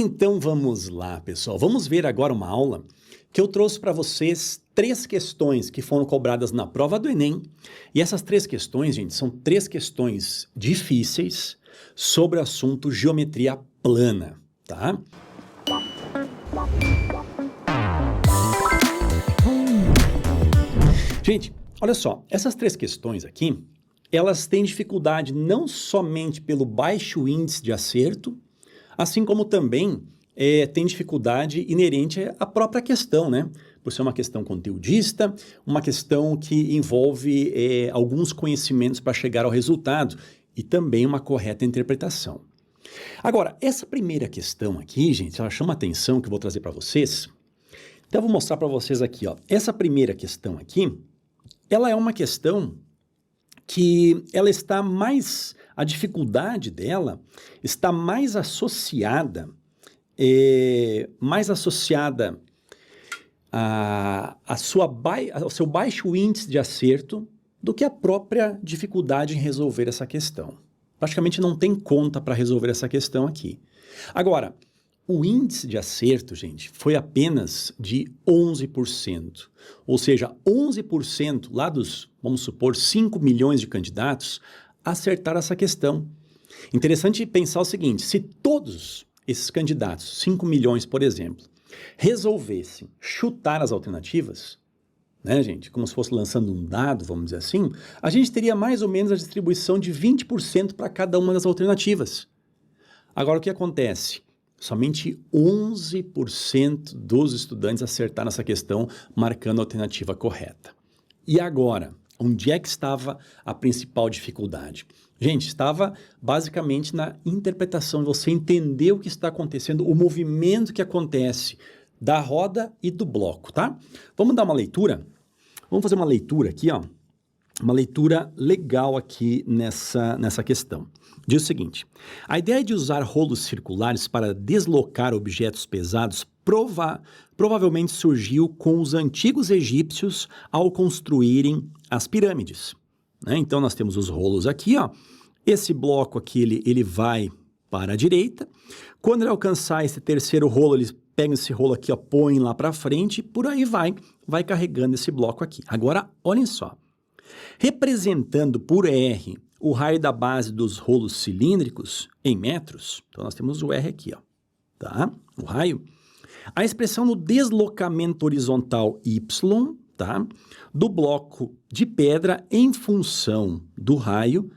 Então vamos lá, pessoal. Vamos ver agora uma aula que eu trouxe para vocês 3 questões que foram cobradas na prova do Enem. E essas 3 questões, gente, são 3 questões difíceis sobre o assunto geometria plana, tá? Gente, olha só, essas 3 questões aqui, elas têm dificuldade não somente pelo baixo índice de acerto, assim como também tem dificuldade inerente à própria questão, né? Por ser uma questão conteudista, uma questão que envolve alguns conhecimentos para chegar ao resultado e também uma correta interpretação. Agora, essa primeira questão aqui, gente, ela chama atenção que eu vou trazer para vocês. Então, eu vou mostrar para vocês aqui, ó. Essa primeira questão aqui, ela é uma questão que ela está mais, a dificuldade dela está mais associada ao seu baixo índice de acerto do que a própria dificuldade em resolver essa questão. Praticamente não tem conta para resolver essa questão aqui. Agora, o índice de acerto, gente, foi apenas de 11%. Ou seja, 11% lá dos, vamos supor, 5 milhões de candidatos acertaram essa questão. Interessante pensar o seguinte, se todos esses candidatos, 5 milhões, por exemplo, resolvessem chutar as alternativas, né, gente, como se fosse lançando um dado, vamos dizer assim, a gente teria mais ou menos a distribuição de 20% para cada uma das alternativas. Agora, o que acontece? Somente 11% dos estudantes acertaram essa questão, marcando a alternativa correta. E agora, onde é que estava a principal dificuldade? Gente, estava basicamente na interpretação, você entender o que está acontecendo, o movimento que acontece da roda e do bloco, tá? Vamos dar uma leitura? Vamos fazer uma leitura aqui, ó. Uma leitura legal aqui nessa questão. Diz o seguinte, a ideia de usar rolos circulares para deslocar objetos pesados provavelmente surgiu com os antigos egípcios ao construírem as pirâmides, né? Então nós temos os rolos aqui, ó. Esse bloco aqui ele vai para a direita. Quando ele alcançar esse terceiro rolo, eles pegam esse rolo aqui, ó, põem lá para frente e por aí vai carregando esse bloco aqui. Agora, olhem só. Representando por R o raio da base dos rolos cilíndricos em metros, então nós temos o R aqui, ó, tá? O raio. A expressão no deslocamento horizontal Y, tá? Do bloco de pedra em função do raio,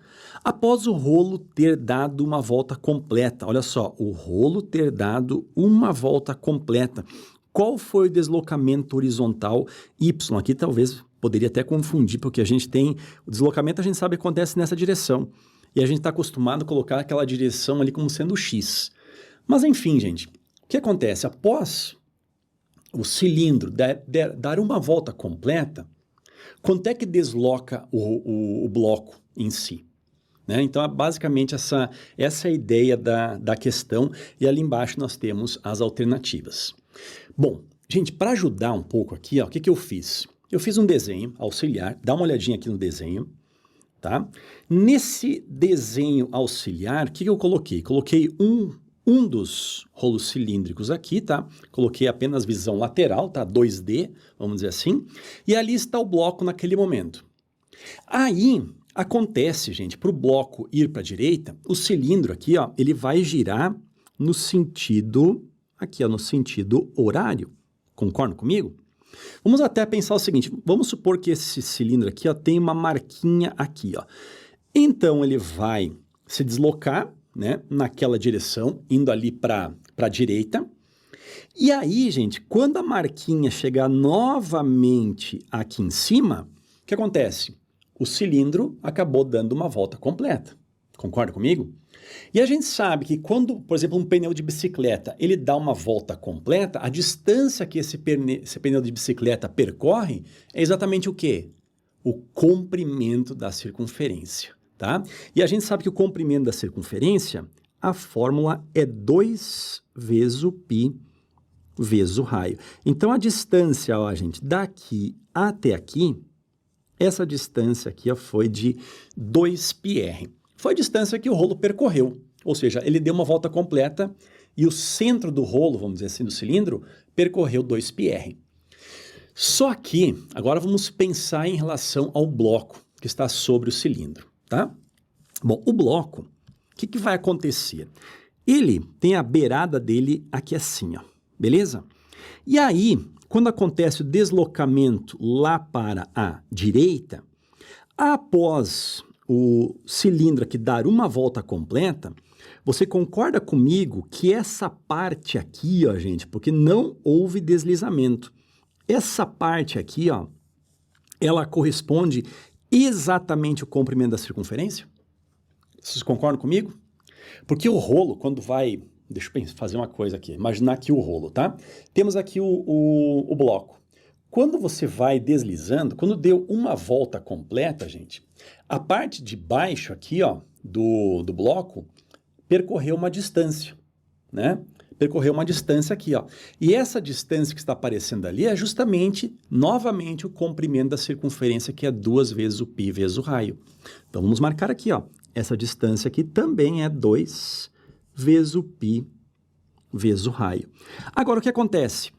após o rolo ter dado uma volta completa. Olha só, o rolo ter dado uma volta completa. Qual foi o deslocamento horizontal Y? Aqui talvez poderia até confundir, porque a gente tem... O deslocamento a gente sabe que acontece nessa direção. E a gente está acostumado a colocar aquela direção ali como sendo X. Mas enfim, gente, o que acontece? Após o cilindro dar uma volta completa, quanto é que desloca o bloco em si? Né? Então, basicamente, essa é a ideia da questão. E ali embaixo nós temos as alternativas. Bom, gente, para ajudar um pouco aqui, ó, o que eu fiz? Eu fiz um desenho auxiliar, dá uma olhadinha aqui no desenho, tá? Nesse desenho auxiliar, o que eu coloquei? Coloquei um dos rolos cilíndricos aqui, tá? Coloquei apenas visão lateral, tá? 2D, vamos dizer assim. E ali está o bloco naquele momento. Aí, acontece, gente, para o bloco ir para a direita, o cilindro aqui, ó, ele vai girar no sentido... Aqui, ó, no sentido horário. Concordam comigo? Vamos até pensar o seguinte, vamos supor que esse cilindro aqui, ó, tem uma marquinha aqui, ó. Então, ele vai se deslocar, né, naquela direção, indo ali para a direita. E aí, gente, quando a marquinha chegar novamente aqui em cima, o que acontece? O cilindro acabou dando uma volta completa. Concorda comigo? E a gente sabe que quando, por exemplo, um pneu de bicicleta, ele dá uma volta completa, a distância que esse pneu de bicicleta percorre é exatamente o quê? O comprimento da circunferência, tá? E a gente sabe que o comprimento da circunferência, a fórmula é 2 vezes o π vezes o raio. Então, a distância, ó, gente, daqui até aqui, essa distância aqui, ó, foi de 2πr. Foi a distância que o rolo percorreu, ou seja, ele deu uma volta completa e o centro do rolo, vamos dizer assim, do cilindro, percorreu 2πr. Só que, agora vamos pensar em relação ao bloco que está sobre o cilindro, tá? Bom, o bloco, o que vai acontecer? Ele tem a beirada dele aqui assim, ó, beleza? E aí, quando acontece o deslocamento lá para a direita, após o cilindro aqui dar uma volta completa, você concorda comigo que essa parte aqui, ó, gente, porque não houve deslizamento, essa parte aqui, ó, ela corresponde exatamente ao comprimento da circunferência? Vocês concordam comigo? Porque o rolo, quando vai... Deixa eu fazer uma coisa aqui, imaginar aqui o rolo, tá? Temos aqui o bloco. Quando você vai deslizando, quando deu uma volta completa, gente, a parte de baixo aqui, ó, do bloco, percorreu uma distância, né? Percorreu uma distância aqui, ó. E essa distância que está aparecendo ali é justamente, novamente, o comprimento da circunferência, que é 2 vezes o π vezes o raio. Então, vamos marcar aqui, ó. Essa distância aqui também é 2 vezes o π vezes o raio. Agora, o que acontece?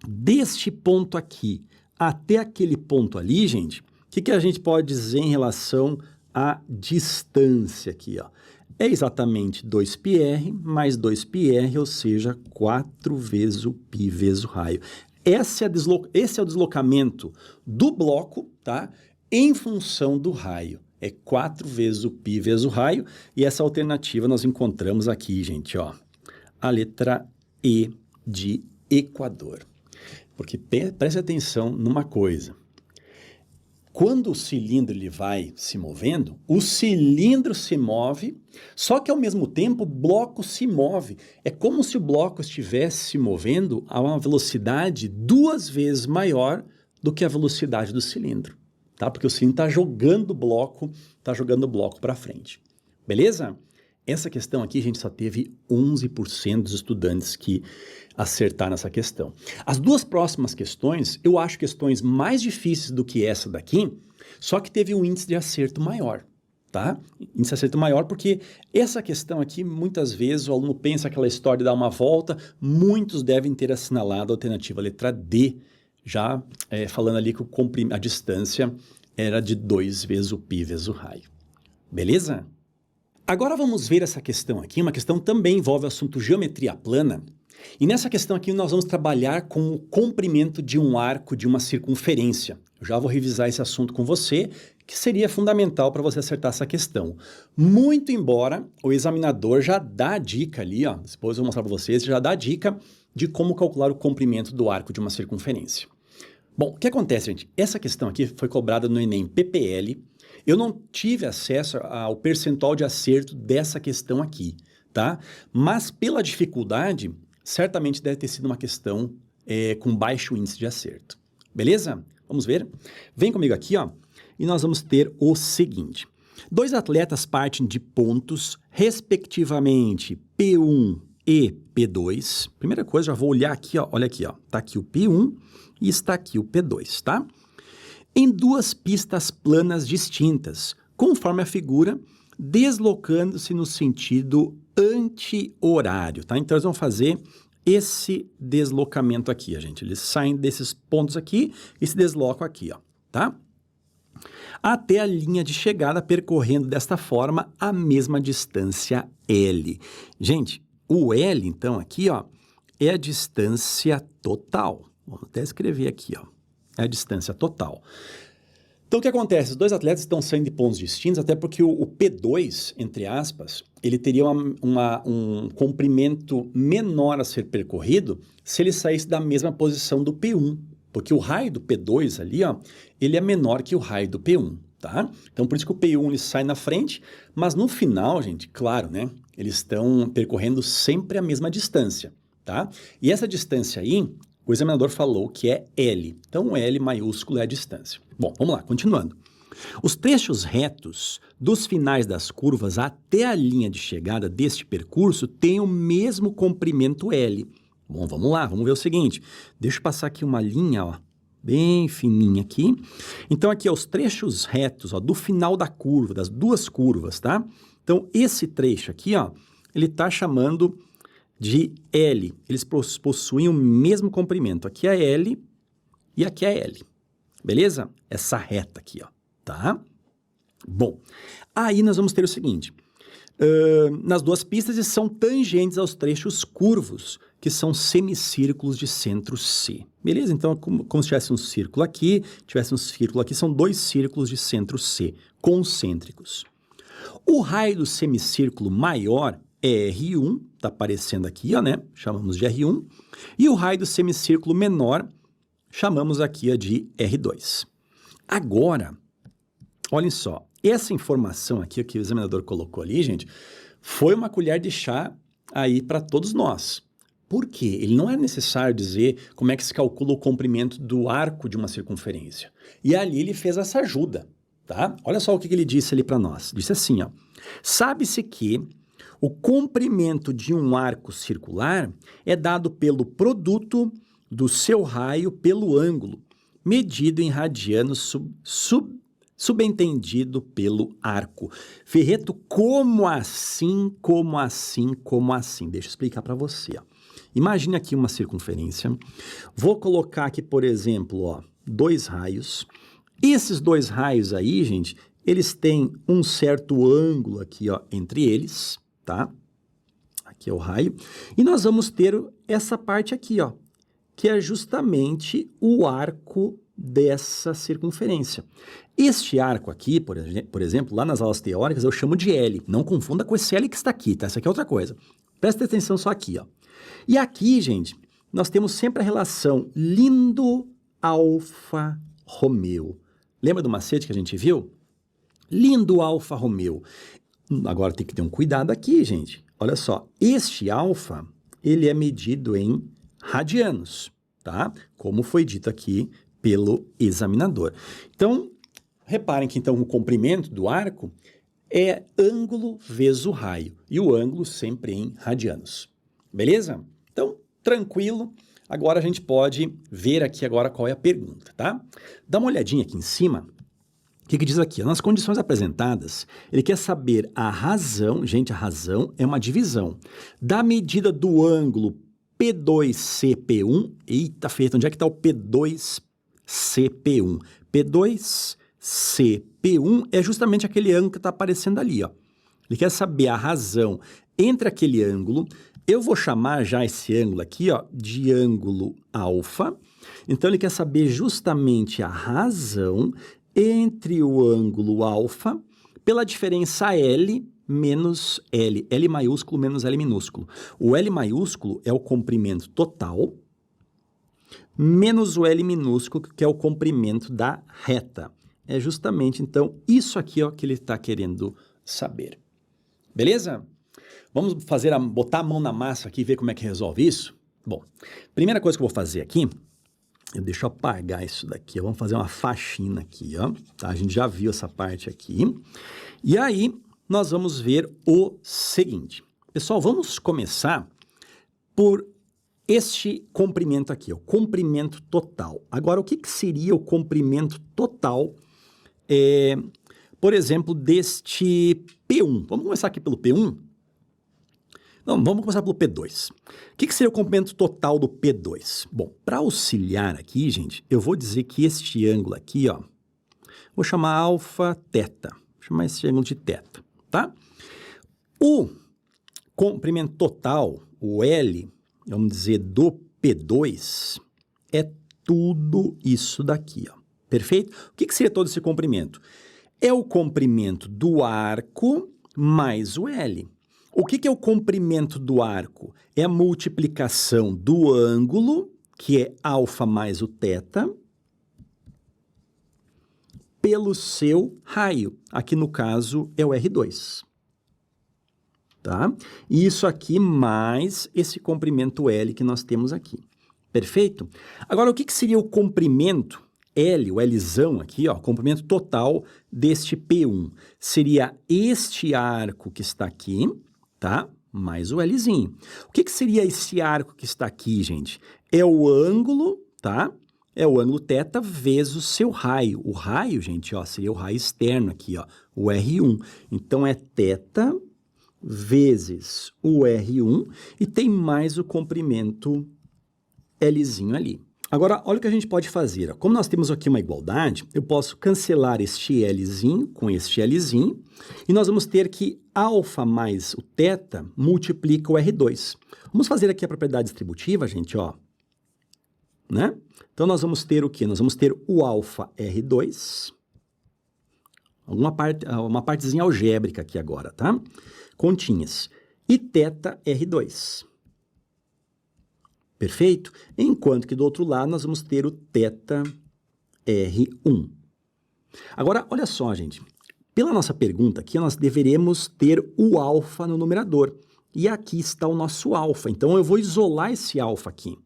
Deste ponto aqui até aquele ponto ali, gente, o que a gente pode dizer em relação à distância aqui, ó? É exatamente 2πr mais 2πr, ou seja, 4 vezes o π vezes o raio. Esse é o deslocamento do bloco, tá? Em função do raio. É 4 vezes o π vezes o raio, e essa alternativa nós encontramos aqui, gente, ó. A letra E de Equador. Porque preste atenção numa coisa. Quando o cilindro ele vai se movendo, o cilindro se move, só que ao mesmo tempo o bloco se move. É como se o bloco estivesse se movendo a uma velocidade 2 vezes maior do que a velocidade do cilindro, tá? Porque o cilindro está jogando o bloco para frente. Beleza? Essa questão aqui, a gente só teve 11% dos estudantes que acertaram essa questão. As duas próximas questões, eu acho questões mais difíceis do que essa daqui, só que teve um índice de acerto maior, tá? Índice de acerto maior porque essa questão aqui, muitas vezes, o aluno pensa aquela história de dar uma volta, muitos devem ter assinalado a alternativa letra D, já falando ali que a distância era de 2 vezes o π vezes o raio. Beleza? Agora vamos ver essa questão aqui, uma questão também envolve o assunto geometria plana, e nessa questão aqui nós vamos trabalhar com o comprimento de um arco de uma circunferência. Eu já vou revisar esse assunto com você, que seria fundamental para você acertar essa questão. Muito embora o examinador já dá a dica ali, ó, depois eu vou mostrar para vocês, já dá a dica de como calcular o comprimento do arco de uma circunferência. Bom, o que acontece, gente? Essa questão aqui foi cobrada no Enem PPL. Eu não tive acesso ao percentual de acerto dessa questão aqui, tá? Mas pela dificuldade, certamente deve ter sido uma questão com baixo índice de acerto. Beleza? Vamos ver? Vem comigo aqui, ó, e nós vamos ter o seguinte. 2 atletas partem de pontos, respectivamente, P1 e P2. Primeira coisa, já vou olhar aqui, ó, olha aqui, ó, tá aqui o P1 e está aqui o P2, tá? Em 2 pistas planas distintas, conforme a figura, deslocando-se no sentido anti-horário, tá? Então, eles vão fazer esse deslocamento aqui, gente. Eles saem desses pontos aqui e se deslocam aqui, ó, tá? Até a linha de chegada, percorrendo desta forma a mesma distância L. Gente, o L, então, aqui, ó, é a distância total. Vamos até escrever aqui, ó. É a distância total. Então, o que acontece? Os 2 atletas estão saindo de pontos distintos, até porque o P2, entre aspas, ele teria um comprimento menor a ser percorrido se ele saísse da mesma posição do P1, porque o raio do P2 ali, ó, ele é menor que o raio do P1, tá? Então, por isso que o P1 ele sai na frente, mas no final, gente, claro, né? Eles estão percorrendo sempre a mesma distância, tá? E essa distância aí, o examinador falou que é L. Então, o L maiúsculo é a distância. Bom, vamos lá, continuando. Os trechos retos dos finais das curvas até a linha de chegada deste percurso têm o mesmo comprimento L. Bom, vamos lá, vamos ver o seguinte. Deixa eu passar aqui uma linha, ó, bem fininha aqui. Então, aqui, ó, os trechos retos, ó, do final da curva, das 2 curvas, tá? Então, esse trecho aqui, ó, ele está chamando de L. Eles possuem o mesmo comprimento. Aqui é L e aqui é L. Beleza? Essa reta aqui, ó, tá? Bom, aí nós vamos ter o seguinte. Nas duas pistas são tangentes aos trechos curvos, que são semicírculos de centro C. Beleza? Então, como se tivesse um círculo aqui, tivesse um círculo aqui, são dois círculos de centro C, concêntricos. O raio do semicírculo maior é R1, tá aparecendo aqui, ó, né? Chamamos de R1. E o raio do semicírculo menor, chamamos aqui de R2. Agora, olhem só, essa informação aqui que o examinador colocou ali, gente, foi uma colher de chá aí para todos nós. Por quê? Ele não é necessário dizer como é que se calcula o comprimento do arco de uma circunferência. E ali ele fez essa ajuda, tá? Olha só o que ele disse ali para nós. Disse assim, ó. Sabe-se que o comprimento de um arco circular é dado pelo produto do seu raio pelo ângulo, medido em radianos subentendido pelo arco. Ferreto, como assim, como assim, como assim? Deixa eu explicar para você, ó. Imagine aqui uma circunferência. Vou colocar aqui, por exemplo, ó, dois raios. Esses dois raios aí, gente, eles têm um certo ângulo aqui, ó, entre eles, tá? Aqui é o raio. E nós vamos ter essa parte aqui, ó, que é justamente o arco dessa circunferência. Este arco aqui, por exemplo, lá nas aulas teóricas, eu chamo de L. Não confunda com esse L que está aqui, tá? Essa aqui é outra coisa. Presta atenção só aqui, ó. E aqui, gente, nós temos sempre a relação lindo Alfa Romeo. Lembra do macete que a gente viu? Lindo Alfa Romeo. Agora tem que ter um cuidado aqui, gente. Olha só, este alfa, ele é medido em radianos, tá? Como foi dito aqui pelo examinador. Então, reparem que então o comprimento do arco é ângulo vezes o raio, e o ângulo sempre em radianos. Beleza? Então, tranquilo. Agora a gente pode ver aqui agora qual é a pergunta, tá? Dá uma olhadinha aqui em cima. O que diz aqui? Nas condições apresentadas, ele quer saber a razão, gente, a razão é uma divisão, da medida do ângulo P2CP1. Eita, feita, onde é que está o P2CP1? P2CP1 é justamente aquele ângulo que está aparecendo ali, ó. Ele quer saber a razão entre aquele ângulo. Eu vou chamar já esse ângulo aqui, ó, de ângulo alfa. Então, ele quer saber justamente a razão entre o ângulo alfa pela diferença L menos L. L maiúsculo menos L minúsculo. O L maiúsculo é o comprimento total, menos o L minúsculo, que é o comprimento da reta. É justamente, então, isso aqui ó, que ele está querendo saber. Beleza? Vamos botar a mão na massa aqui e ver como é que resolve isso? Bom, primeira coisa que eu vou fazer aqui, deixa eu apagar isso daqui, ó, vamos fazer uma faxina aqui, ó, tá? A gente já viu essa parte aqui. E aí, nós vamos ver o seguinte. Pessoal, vamos começar por este comprimento aqui, o comprimento total. Agora, o que seria o comprimento total, por exemplo, deste P1? Vamos começar aqui pelo P1? Não, vamos começar pelo P2. O que seria o comprimento total do P2? Bom, para auxiliar aqui, gente, eu vou dizer que este ângulo aqui, ó, vou chamar alfa teta. Vou chamar esse ângulo de teta, tá? O comprimento total, o L, vamos dizer, do P2, é tudo isso daqui, ó. Perfeito? O que seria todo esse comprimento? É o comprimento do arco mais o L. O que é o comprimento do arco? É a multiplicação do ângulo, que é alfa mais o teta, pelo seu raio. Aqui, no caso, é o R2. Tá? E isso aqui mais esse comprimento L que nós temos aqui. Perfeito? Agora, o que seria o comprimento L, o Lzão aqui, ó, comprimento total deste P1? Seria este arco que está aqui, tá? Mais o Lzinho. O que seria esse arco que está aqui, gente? É o ângulo, tá? É o ângulo θ vezes o seu raio. O raio, gente, ó, seria o raio externo aqui, ó, o R1. Então, é θ vezes o R1 e tem mais o comprimento Lzinho ali. Agora, olha o que a gente pode fazer. Ó. Como nós temos aqui uma igualdade, eu posso cancelar este Lzinho com este Lzinho e nós vamos ter que alfa mais o θ multiplica o R2. Vamos fazer aqui a propriedade distributiva, gente, ó. Né? Então, nós vamos ter o quê? Nós vamos ter o alfa R2, uma partezinha algébrica aqui agora, tá? Continhas. E θ R2. Perfeito? Enquanto que do outro lado nós vamos ter o θ R1. Agora, olha só, gente. Pela nossa pergunta aqui, nós deveremos ter o alfa no numerador. E aqui está o nosso alfa. Então, eu vou isolar esse alfa aqui.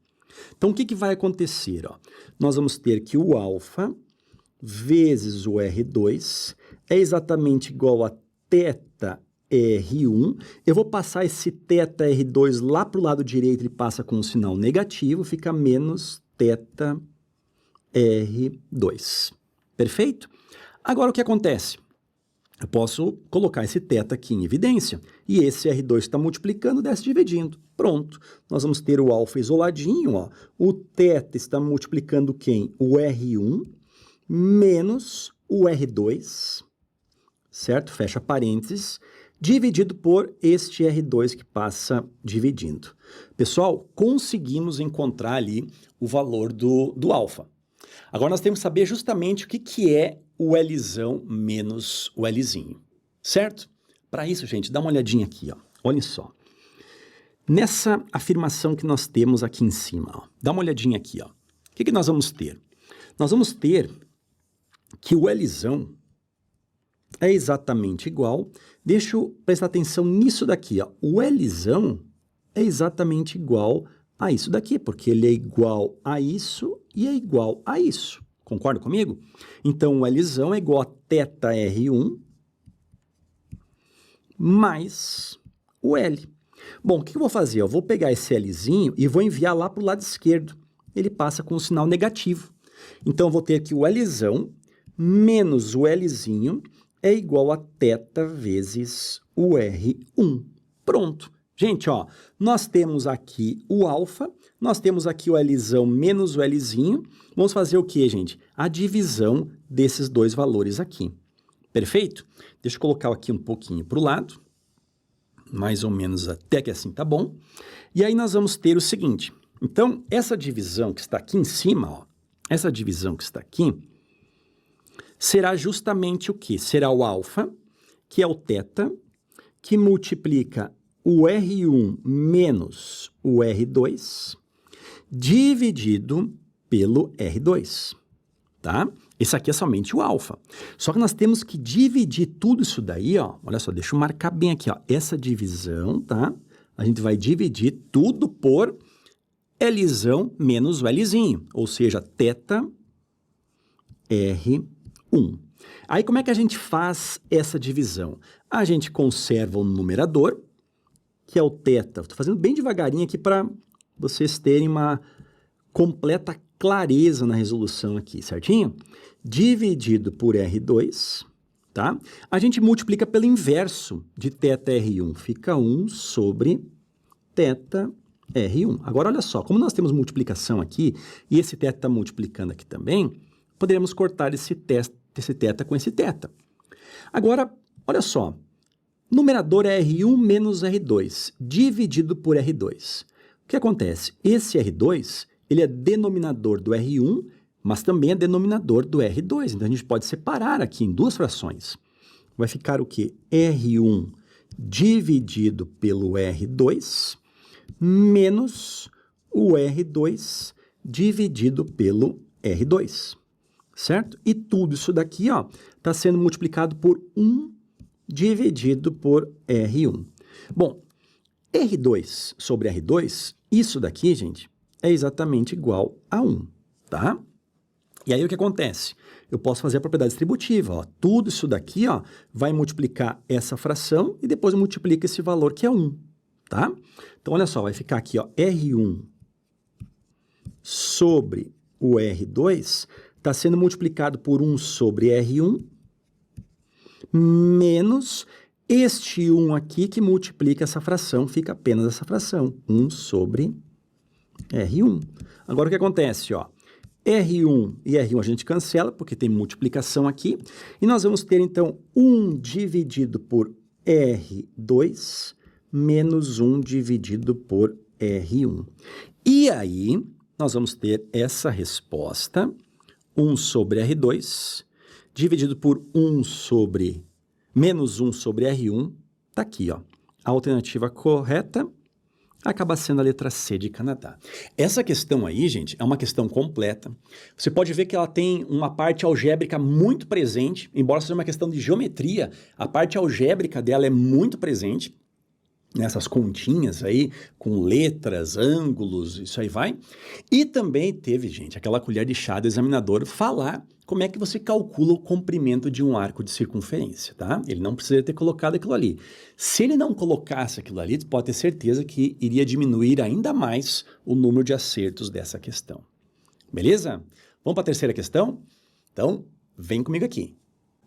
Então, o que vai acontecer? Ó? Nós vamos ter que o alfa vezes o R2 é exatamente igual a θ R1. Eu vou passar esse θ R2 lá para o lado direito, ele passa com um sinal negativo, fica menos θ R2. Perfeito? Agora, o que acontece? Eu posso colocar esse θ aqui em evidência, e esse R2 está multiplicando, desce dividindo. Pronto, nós vamos ter o alfa isoladinho, ó. O θ está multiplicando quem? O R1 menos o R2, certo? Fecha parênteses, dividido por este R2 que passa dividindo. Pessoal, conseguimos encontrar ali o valor do alfa. Agora nós temos que saber justamente o que é o Lzão menos o Lzinho, certo? Para isso, gente, dá uma olhadinha aqui, ó. Olhem só. Nessa afirmação que nós temos aqui em cima, ó, dá uma olhadinha aqui, ó. O que nós vamos ter? Nós vamos ter que o Lzão é exatamente igual. Deixa eu prestar atenção nisso daqui, ó. O Lzão é exatamente igual a isso daqui, porque ele é igual a isso e é igual a isso. Concorda comigo? Então, o Lzão é igual a θ R1 mais o L. Bom, o que eu vou fazer? Eu vou pegar esse Lzinho e vou enviar lá para o lado esquerdo. Ele passa com um sinal negativo. Então, eu vou ter que o Lzão menos o Lzinho é igual a θ vezes o R1. Pronto. Gente, ó, nós temos aqui o alfa, nós temos aqui o Lzão menos o Lzinho. Vamos fazer o quê, gente? A divisão desses dois valores aqui. Perfeito? Deixa eu colocar aqui um pouquinho para o lado. Mais ou menos até que assim tá bom. E aí nós vamos ter o seguinte. Então, essa divisão que está aqui em cima, ó, essa divisão que está aqui, será justamente o quê? Será o alfa, que é o θ, que multiplica o R1 menos o R2, dividido pelo R2, tá? Esse aqui é somente o alfa. Só que nós temos que dividir tudo isso daí, ó. Olha só, deixa eu marcar bem aqui, ó. Essa divisão, tá? A gente vai dividir tudo por Lzão menos o Lzinho, ou seja, θ R1. Aí, como é que a gente faz essa divisão? A gente conserva o numerador, que é o θ. Estou fazendo bem devagarinho aqui para vocês terem uma completa clareza na resolução aqui, certinho? Dividido por R2, tá? A gente multiplica pelo inverso de θ R1. Fica 1 sobre θ R1. Agora, olha só, como nós temos multiplicação aqui, e esse θ está multiplicando aqui também, poderíamos cortar esse θ com esse θ. Agora, olha só, numerador é R1 menos R2, dividido por R2. O que acontece? Esse R2, ele é denominador do R1, mas também é denominador do R2. Então, a gente pode separar aqui em duas frações. Vai ficar o quê? R1 dividido pelo R2, menos o R2 dividido pelo R2, certo? E tudo isso daqui, ó, está sendo multiplicado por 1 dividido por R1. Bom, R2 sobre R2, isso daqui, gente, é exatamente igual a 1, tá? E aí o que acontece? Eu posso fazer a propriedade distributiva, ó. Tudo isso daqui, ó, vai multiplicar essa fração e depois multiplica esse valor que é 1, tá? Então, olha só, vai ficar aqui, ó, R1 sobre o R2 está sendo multiplicado por 1 sobre R1 menos Este 1 aqui que multiplica essa fração, fica apenas essa fração, 1 sobre R1. Agora, o que acontece? Ó, R1 e R1 a gente cancela, porque tem multiplicação aqui, e nós vamos ter, então, 1 dividido por R2 menos 1 dividido por R1. E aí, nós vamos ter essa resposta, 1 sobre R2, dividido por 1 sobre, menos 1 sobre R1, tá aqui, ó. A alternativa correta acaba sendo a letra C de Canadá. Essa questão aí, gente, é uma questão completa. Você pode ver que ela tem uma parte algébrica muito presente, embora seja uma questão de geometria, a parte algébrica dela é muito presente, nessas continhas aí, com letras, ângulos, isso aí vai. E também teve, gente, aquela colher de chá do examinador falar como é que você calcula o comprimento de um arco de circunferência, tá? Ele não precisa ter colocado aquilo ali. Se ele não colocasse aquilo ali, você pode ter certeza que iria diminuir ainda mais o número de acertos dessa questão. Beleza? Vamos para a terceira questão? Então, vem comigo aqui.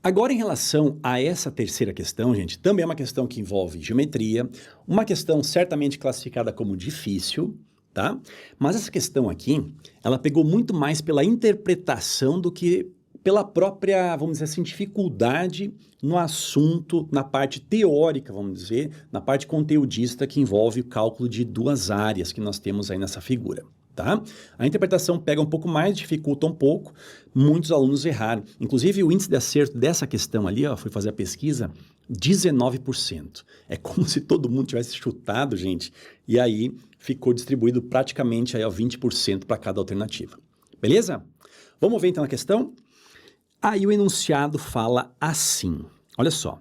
Agora, em relação a essa terceira questão, gente, também é uma questão que envolve geometria, uma questão certamente classificada como difícil, tá? Mas essa questão aqui, ela pegou muito mais pela interpretação do que pela própria, vamos dizer assim, dificuldade no assunto, na parte teórica, vamos dizer, na parte conteudista que envolve o cálculo de duas áreas que nós temos aí nessa figura. Tá? A interpretação pega um pouco mais, dificulta um pouco, muitos alunos erraram. Inclusive, o índice de acerto dessa questão ali, ó, fui fazer a pesquisa, 19%. É como se todo mundo tivesse chutado, gente, e aí ficou distribuído praticamente aí, ó, 20% para cada alternativa. Beleza? Vamos ver então a questão? Aí o enunciado fala assim, olha só.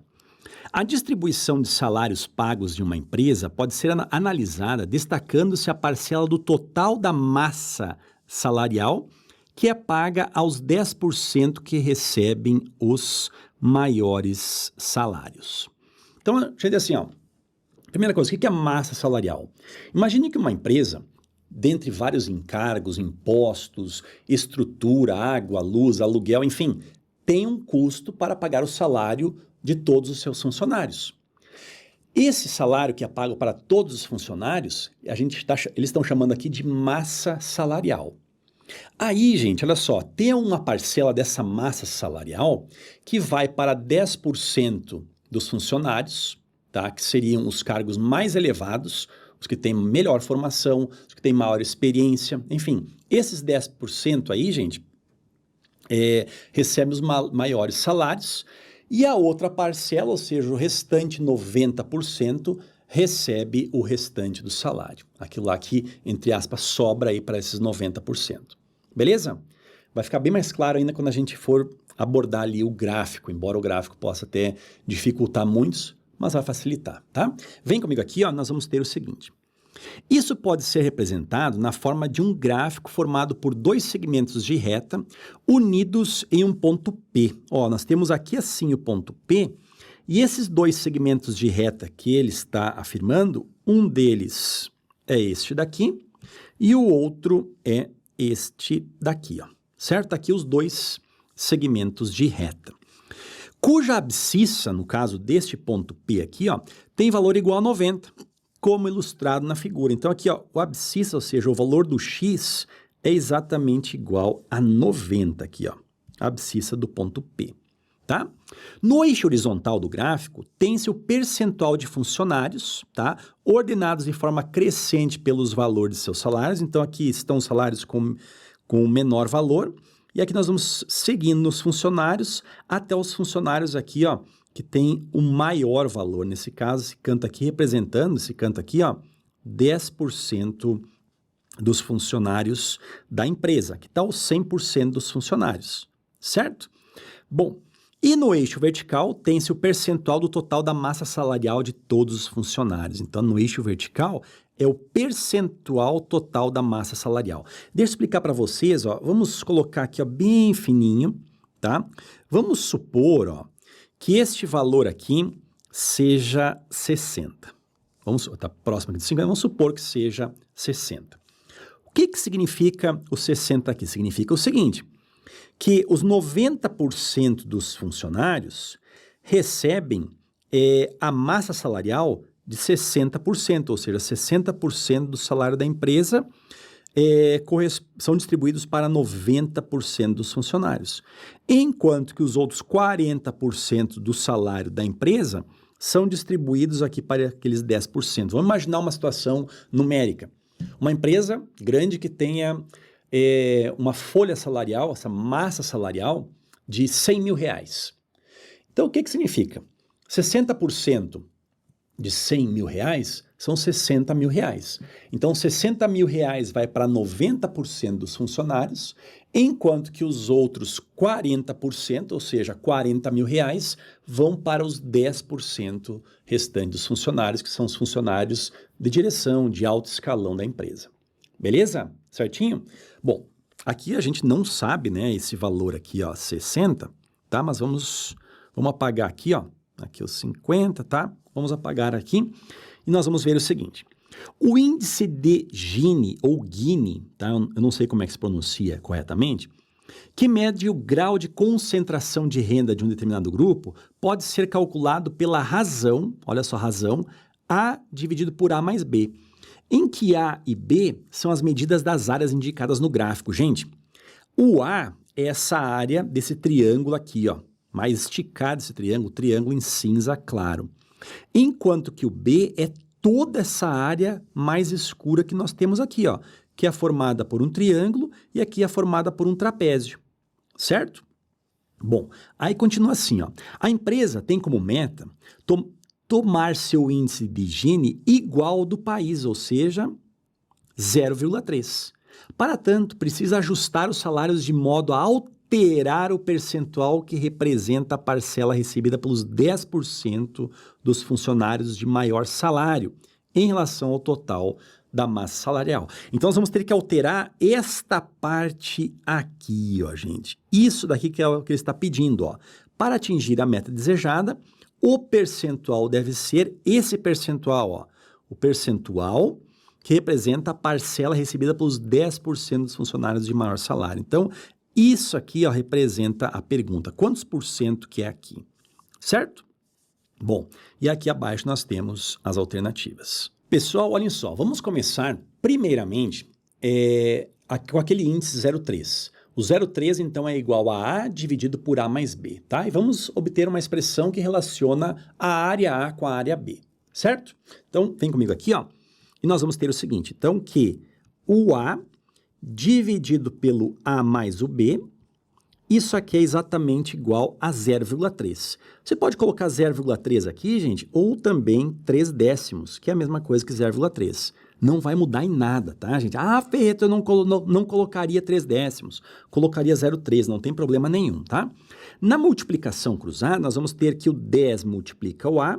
A distribuição de salários pagos de uma empresa pode ser analisada destacando-se a parcela do total da massa salarial que é paga aos 10% que recebem os maiores salários. Então, gente, assim, ó, primeira coisa, o que é massa salarial? Imagine que uma empresa, dentre vários encargos, impostos, estrutura, água, luz, aluguel, enfim, tem um custo para pagar o salário de todos os seus funcionários. Esse salário que é pago para todos os funcionários, eles estão chamando aqui de massa salarial. Aí, gente, olha só, tem uma parcela dessa massa salarial que vai para 10% dos funcionários, tá? Que seriam os cargos mais elevados, os que têm melhor formação, os que têm maior experiência, enfim. Esses 10% aí, gente, recebem os maiores salários. E a outra parcela, ou seja, o restante 90%, recebe o restante do salário. Aquilo lá que, entre aspas, sobra aí para esses 90%. Beleza? Vai ficar bem mais claro ainda quando a gente for abordar ali o gráfico, embora o gráfico possa até dificultar muitos, mas vai facilitar, tá? Vem comigo aqui, ó, nós vamos ter o seguinte. Isso pode ser representado na forma de um gráfico formado por dois segmentos de reta unidos em um ponto P. Ó, nós temos aqui assim o ponto P, e esses dois segmentos de reta que ele está afirmando, um deles é este daqui e o outro é este daqui, ó. Certo? Aqui os dois segmentos de reta, cuja abscissa, no caso deste ponto P aqui, ó, tem valor igual a 90. Como ilustrado na figura. Então aqui, ó, o abscissa, ou seja, o valor do x é exatamente igual a 90 aqui, ó, a abscissa do ponto P, tá? No eixo horizontal do gráfico, tem-se o percentual de funcionários, tá? Ordenados de forma crescente pelos valores de seus salários. Então aqui estão os salários com menor valor, e aqui nós vamos seguindo nos funcionários até os funcionários aqui, ó, que tem o maior valor. Nesse caso, esse canto aqui representando, esse canto aqui, ó, 10% dos funcionários da empresa, que está os 100% dos funcionários, certo? Bom, e no eixo vertical tem-se o percentual do total da massa salarial de todos os funcionários. Então, no eixo vertical é o percentual total da massa salarial. Deixa eu explicar para vocês, ó, vamos colocar aqui, ó, bem fininho, tá? Vamos supor, ó, que este valor aqui seja 60. Está próximo aqui de 50, vamos supor que seja 60. O que significa o 60 aqui? Significa o seguinte, que os 90% dos funcionários recebem a massa salarial de 60%, ou seja, 60% do salário da empresa são distribuídos para 90% dos funcionários, enquanto que os outros 40% do salário da empresa são distribuídos aqui para aqueles 10%. Vamos imaginar uma situação numérica. Uma empresa grande que tenha uma folha salarial, essa massa salarial de 100 mil reais. Então, o que significa? 60% de 100 mil reais são 60 mil reais. Então, 60 mil reais vai para 90% dos funcionários, enquanto que os outros 40%, ou seja, 40 mil reais, vão para os 10% restantes dos funcionários, que são os funcionários de direção, de alto escalão da empresa. Beleza? Certinho? Bom, aqui a gente não sabe, né, esse valor aqui, ó, 60, tá? Mas vamos apagar aqui, ó, aqui os 50, tá? Vamos apagar aqui e nós vamos ver o seguinte. O índice de Gini, ou Gini, tá? Eu não sei como é que se pronuncia corretamente, que mede o grau de concentração de renda de um determinado grupo, pode ser calculado pela razão, olha só, razão, A dividido por A mais B, em que A e B são as medidas das áreas indicadas no gráfico. Gente, o A é essa área desse triângulo aqui, ó, mais esticado esse triângulo em cinza claro. Enquanto que o B é toda essa área mais escura que nós temos aqui, ó, que é formada por um triângulo e aqui é formada por um trapézio, certo? Bom, aí continua assim, ó. A empresa tem como meta tomar seu índice de Gini igual ao do país, ou seja, 0,3. Para tanto, precisa ajustar os salários de modo a alterar o percentual que representa a parcela recebida pelos 10% dos funcionários de maior salário em relação ao total da massa salarial. Então, nós vamos ter que alterar esta parte aqui, ó, gente. Isso daqui que é o que ele está pedindo, ó. Para atingir a meta desejada, o percentual deve ser esse percentual, ó. O percentual que representa a parcela recebida pelos 10% dos funcionários de maior salário. Então, isso aqui, ó, representa a pergunta. Quantos por cento que é aqui? Certo? Bom, e aqui abaixo nós temos as alternativas. Pessoal, olhem só, vamos começar primeiramente com aquele índice 0,3. O 0,3, então, é igual a A dividido por A mais B, tá? E vamos obter uma expressão que relaciona a área A com a área B, certo? Então, vem comigo aqui, ó, e nós vamos ter o seguinte, então, que o A dividido pelo A mais o B, isso aqui é exatamente igual a 0,3. Você pode colocar 0,3 aqui, gente, ou também 3 décimos, que é a mesma coisa que 0,3. Não vai mudar em nada, tá, gente? Ah, Ferreto, eu não colocaria 3 décimos, colocaria 0,3, não tem problema nenhum, tá? Na multiplicação cruzada, nós vamos ter que o 10 multiplica o A,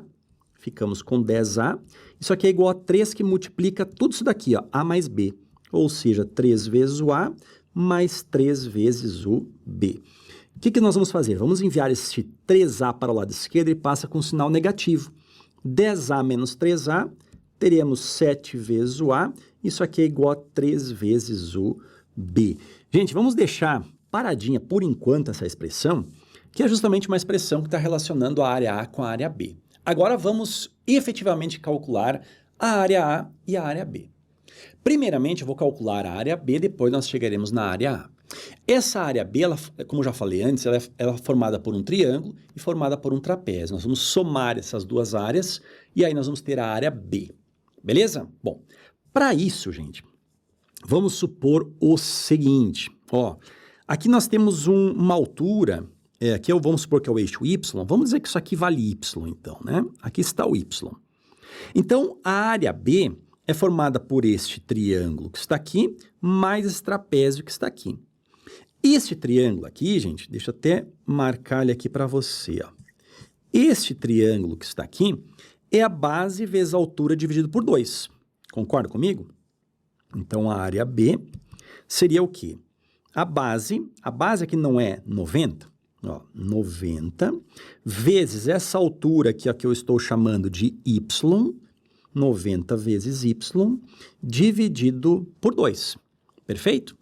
ficamos com 10A, isso aqui é igual a 3 que multiplica tudo isso daqui, ó, A mais B, ou seja, 3 vezes o A mais 3 vezes o B. O que nós vamos fazer? Vamos enviar esse 3A para o lado esquerdo e passa com sinal negativo. 10A menos 3A, teremos 7 vezes o A, isso aqui é igual a 3 vezes o B. Gente, vamos deixar paradinha por enquanto essa expressão, que é justamente uma expressão que está relacionando a área A com a área B. Agora vamos efetivamente calcular a área A e a área B. Primeiramente, eu vou calcular a área B, depois nós chegaremos na área A. Essa área B, ela, como eu já falei antes, ela é formada por um triângulo e formada por um trapézio. Nós vamos somar essas duas áreas e aí nós vamos ter a área B. Beleza? Bom, para isso, gente, vamos supor o seguinte. Ó, aqui nós temos uma altura, aqui vamos supor que é o eixo Y. Vamos dizer que isso aqui vale Y, então, né? Aqui está o Y. Então, a área B é formada por este triângulo que está aqui, mais esse trapézio que está aqui. Este triângulo aqui, gente, deixa eu até marcar ele aqui para você, ó. Este triângulo que está aqui é a base vezes a altura dividido por 2. Concorda comigo? Então, a área B seria o quê? A base aqui não é 90, ó, 90, vezes essa altura aqui, ó, que eu estou chamando de Y, 90 vezes Y, dividido por 2. Perfeito?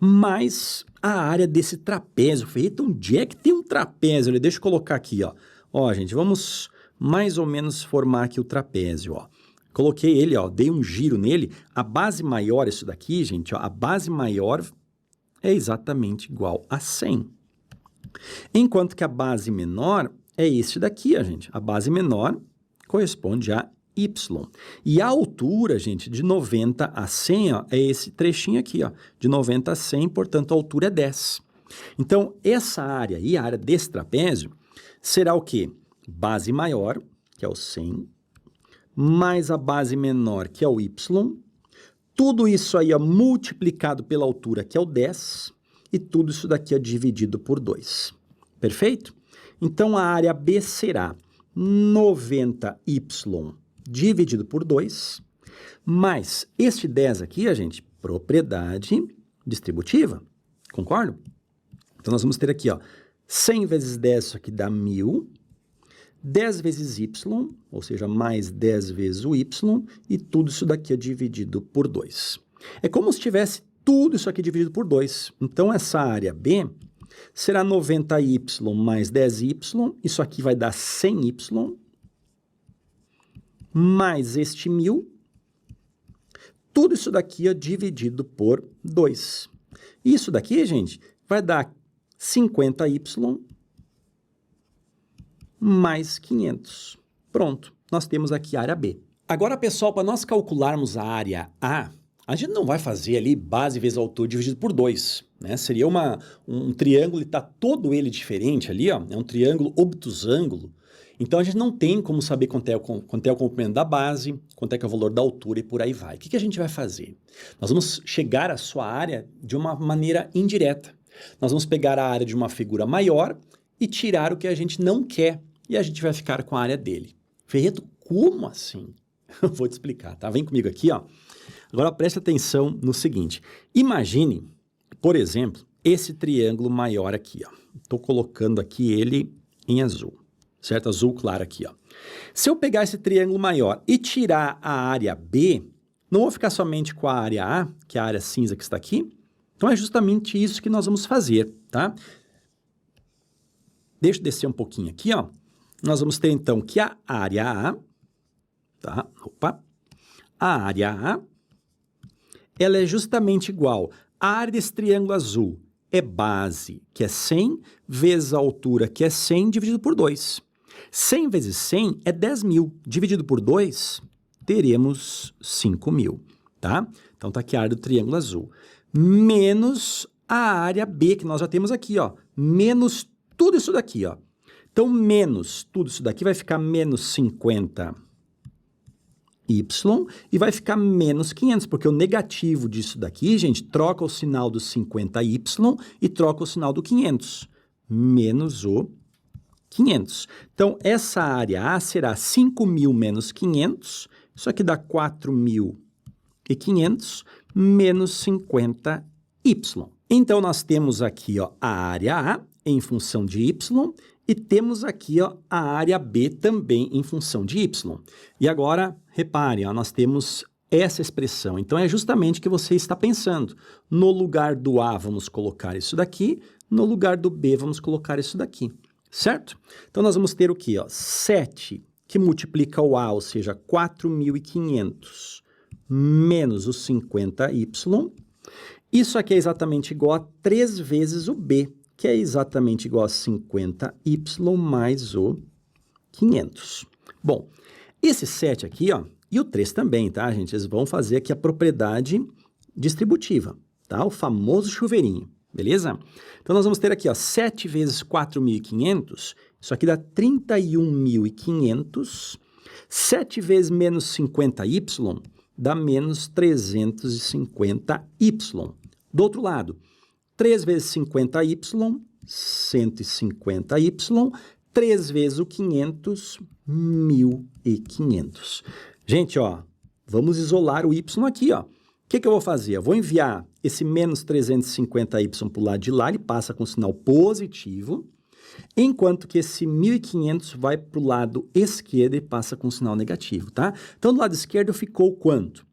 Mais a área desse trapézio. Então, onde é que tem um trapézio? Deixa eu colocar aqui, ó. Ó, gente, vamos mais ou menos formar aqui o trapézio, ó. Coloquei ele, ó, dei um giro nele. A base maior, isso daqui, gente, ó, a base maior é exatamente igual a 100. Enquanto que a base menor é esse daqui, ó, gente. A base menor corresponde a y. E a altura, gente, de 90 a 100, ó, é esse trechinho aqui, ó, de 90 a 100, portanto, a altura é 10. Então, essa área aí, a área desse trapézio, será o quê? Base maior, que é o 100, mais a base menor, que é o y, tudo isso aí, ó, multiplicado pela altura, que é o 10, e tudo isso daqui é dividido por 2. Perfeito? Então, a área B será 90y dividido por 2, mais este 10 aqui, a gente, propriedade distributiva. Concordo? Então, nós vamos ter aqui, ó, 100 vezes 10, isso aqui dá 1000, 10 vezes y, ou seja, mais 10 vezes o y, e tudo isso daqui é dividido por 2. É como se tivesse tudo isso aqui dividido por 2. Então, essa área B será 90y mais 10y, isso aqui vai dar 100y, mais este 1000, tudo isso daqui é dividido por 2. Isso daqui, gente, vai dar 50y mais 500. Pronto, nós temos aqui a área B. Agora, pessoal, para nós calcularmos a área A, a gente não vai fazer ali base vezes altura dividido por 2, né? Seria um triângulo, está todo ele diferente ali, ó, é um triângulo obtusângulo. Então, a gente não tem como saber quanto é o comprimento da base, quanto é que é o valor da altura e por aí vai. O que a gente vai fazer? Nós vamos chegar à sua área de uma maneira indireta. Nós vamos pegar a área de uma figura maior e tirar o que a gente não quer, e a gente vai ficar com a área dele. Ferreto, como assim? Eu vou te explicar, tá? Vem comigo aqui, ó. Agora preste atenção no seguinte. Imagine, por exemplo, esse triângulo maior aqui, ó. Estou colocando aqui ele em azul, certo? Azul claro aqui, ó. Se eu pegar esse triângulo maior e tirar a área B, não vou ficar somente com a área A, que é a área cinza que está aqui. Então, é justamente isso que nós vamos fazer, tá? Deixa eu descer um pouquinho aqui, ó. Nós vamos ter, então, que a área A, tá? Opa! A área A, ela é justamente igual. A área desse triângulo azul é base, que é 100, vezes a altura, que é 100, dividido por 2. 100 vezes 100 é 10.000. Dividido por 2, teremos 5.000, tá? Então, tá aqui a área do triângulo azul. Menos a área B, que nós já temos aqui, ó. Menos tudo isso daqui, ó. Então, menos tudo isso daqui vai ficar menos 50y e vai ficar menos 500, porque o negativo disso daqui, gente, troca o sinal do 50y e troca o sinal do 500. Menos o 500. Então, essa área A será 5.000 menos 500, isso aqui dá 4.500 menos 50y. Então, nós temos aqui, ó, a área A em função de y e temos aqui, ó, a área B também em função de y. E agora, reparem, ó, nós temos essa expressão. Então, é justamente o que você está pensando. No lugar do A, vamos colocar isso daqui. No lugar do B, vamos colocar isso daqui. Certo? Então, nós vamos ter o quê? Ó? 7, que multiplica o A, ou seja, 4.500 menos o 50y. Isso aqui é exatamente igual a 3 vezes o B, que é exatamente igual a 50y mais o 500. Bom, esse 7 aqui, ó, e o 3 também, tá, gente? Eles vão fazer aqui a propriedade distributiva, tá? O famoso chuveirinho, beleza? Então, nós vamos ter aqui, ó, 7 vezes 4.500, isso aqui dá 31.500. 7 vezes menos 50y dá menos 350y. Do outro lado, 3 vezes 50y, 150y, 3 vezes o 500, 1.500. Gente, ó, vamos isolar o y aqui, ó. O que eu vou fazer? Eu vou enviar esse menos 350y para o lado de lá, ele passa com sinal positivo, enquanto que esse 1.500 vai para o lado esquerdo e passa com sinal negativo, tá? Então, do lado esquerdo ficou quanto?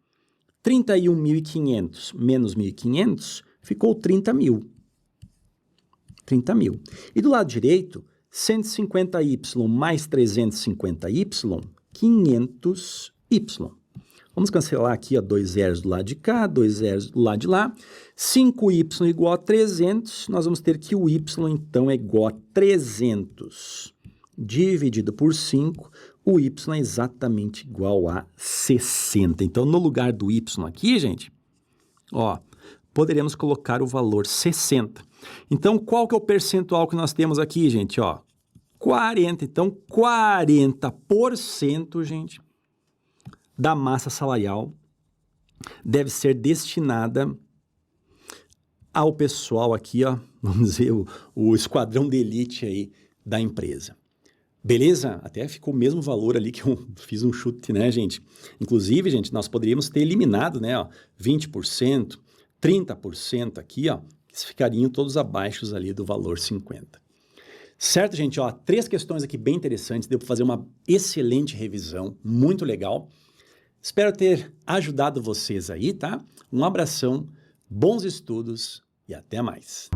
31.500 menos 1.500 ficou 30.000. 30.000. E do lado direito, 150y mais 350y, 500y. Vamos cancelar aqui, ó, 2 zeros do lado de cá, 2 zeros do lado de lá. 5y igual a 300, nós vamos ter que o y, então, é igual a 300 dividido por 5, o y é exatamente igual a 60. Então, no lugar do y aqui, gente, ó, poderemos colocar o valor 60. Então, qual que é o percentual que nós temos aqui, gente? Ó, 40. Então, 40%, gente, da massa salarial deve ser destinada ao pessoal aqui, ó, vamos dizer, o esquadrão de elite aí da empresa. Beleza? Até ficou o mesmo valor ali que eu fiz um chute, né, gente? Inclusive, gente, nós poderíamos ter eliminado, né, ó, 20%, 30% aqui, ó, que ficariam todos abaixo ali do valor 50. Certo, gente? Ó, 3 questões aqui bem interessantes, deu para fazer uma excelente revisão, muito legal. Espero ter ajudado vocês aí, tá? Um abração, bons estudos e até mais.